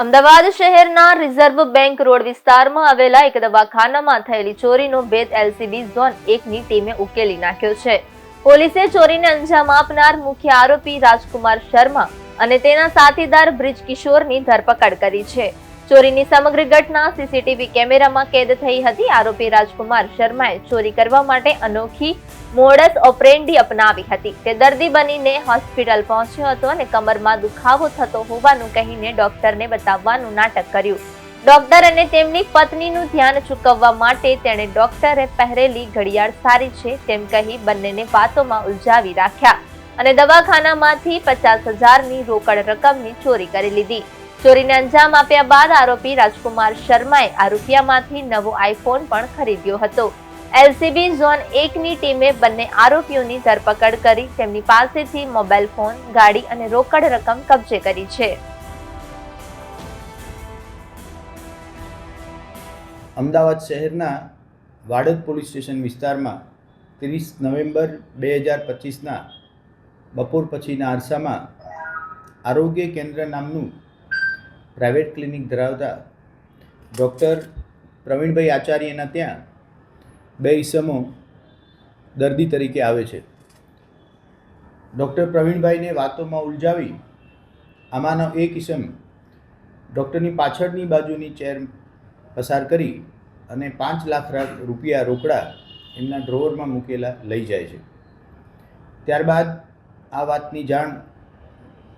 અમદાવાદ શહેરના reserve bank road વિસ્તારમાં આવેલા એક દવાખાનામાં થયેલી ચોરીનો ભેદ એલસીબી ઝોન 1ની ટીમે ઉકેલી નાખ્યો છે. પોલીસે ચોરીને અંજામ આપનાર મુખ્ય આરોપી રાજકુમાર શર્મા અને તેના સાથીદાર બ્રિજ કિશોરની ધરપકડ કરી છે. ચોરીની સમગ્ર ઘટના સીસીટીવી કેમેરામાં કેદ થઈ હતી. આરોપી રાજકુમાર શર્માએ ચોરી કરવા માટે અનોખી મોડસ ઓપરેન્ડી અપનાવી હતી. તે દર્દી બનીને હોસ્પિટલ પહોંચ્યો હતો અને કમરમાં દુખાવો થતો હોવાનું કહીને ડોક્ટરને બતાવવાનું નાટક કર્યું. ડોક્ટર અને તેમની પત્નીનું ધ્યાન ચૂકવવા માટે તેણે ડોક્ટરે પહેરેલી ઘડિયાળ સારી છે તેમ કહી બંનેને વાતોમાં ઉલઝાવી રાખ્યા અને દવાખાનામાંથી 50,000ની રોકડ રકમની ચોરી કરી લીધી. ચોરીને અંજામ આપ્યા બાદ આરોપી રાજકુમાર શર્માએ આ રૂપિયામાંથી નવો આઈફોન પણ ખરીદ્યો હતો. એલસીબી ઝોન 1ની ટીમે બંને આરોપીઓની ધરપકડ કરી તેમની પાસેથી મોબાઈલ ફોન, ગાડી અને રોકડ રકમ કબજે કરી છે. અમદાવાદ શહેરના વાડજ પોલીસ સ્ટેશન વિસ્તારમાં 30 નવેમ્બર 2025ના બપોર પછીના અરસામાં આરોગ્ય કેન્દ્ર નામનું પ્રાઇવેટ ક્લિનિક ધરાવતા ડૉક્ટર પ્રવીણભાઈ આચાર્યના ત્યાં બે ઈસમો દર્દી તરીકે આવે છે. ડૉક્ટર પ્રવીણભાઈને વાતોમાં ઉલઝાવી આમાંનો એક ઈસમ ડૉક્ટરની પાછળની બાજુની ચેર પસાર કરી અને 5 લાખ રૂપિયા રોકડા એમના ડ્રોવરમાં મૂકેલા લઈ જાય છે. ત્યારબાદ આ વાતની જાણ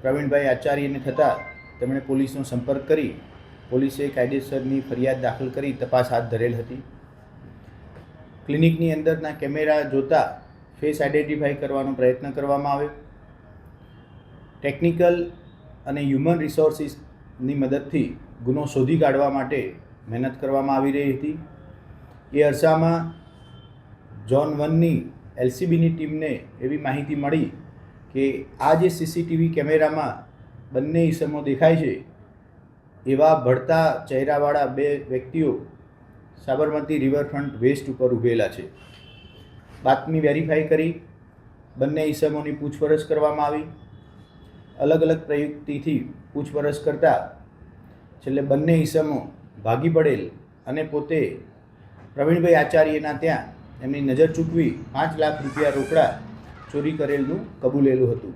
પ્રવીણભાઈ આચાર્યને થતાં તેમણે પોલીસનો સંપર્ક કરી પોલીસે કાયદેસરની ફરિયાદ દાખલ કરી તપાસ હાથ ધરેલ હતી. ક્લિનિકની અંદરના કેમેરા જોતા ફેસ આઈડેન્ટિફાઈ કરવાનો પ્રયત્ન કરવામાં આવ્યો. ટેકનિકલ અને હ્યુમન રિસોર્સિસની મદદથી ગુનો શોધી કાઢવા માટે મહેનત કરવામાં આવી રહી હતી. એ અરસામાં ઝોન 1ની એલસીબીની ટીમને એવી માહિતી મળી કે આ જે સીસીટીવી કેમેરામાં બંને ઈસમો દેખાય છે એવા ભળતા ચહેરાવાળા બે વ્યક્તિઓ સાબરમતી રિવરફ્રન્ટ વેસ્ટ ઉપર ઊભેલા છે. બાતમી વેરીફાઈ કરી બંને ઈસમોની પૂછપરછ કરવામાં આવી. અલગ અલગ પ્રયુક્તિથી પૂછપરછ કરતાં છેલ્લે બંને ઈસમો ભાગી પડેલ અને પોતે પ્રવીણભાઈ આચાર્યના ત્યાં એમની નજર ચૂકવી 5 લાખ રૂપિયા રોકડા ચોરી કરેલનું કબૂલેલું હતું.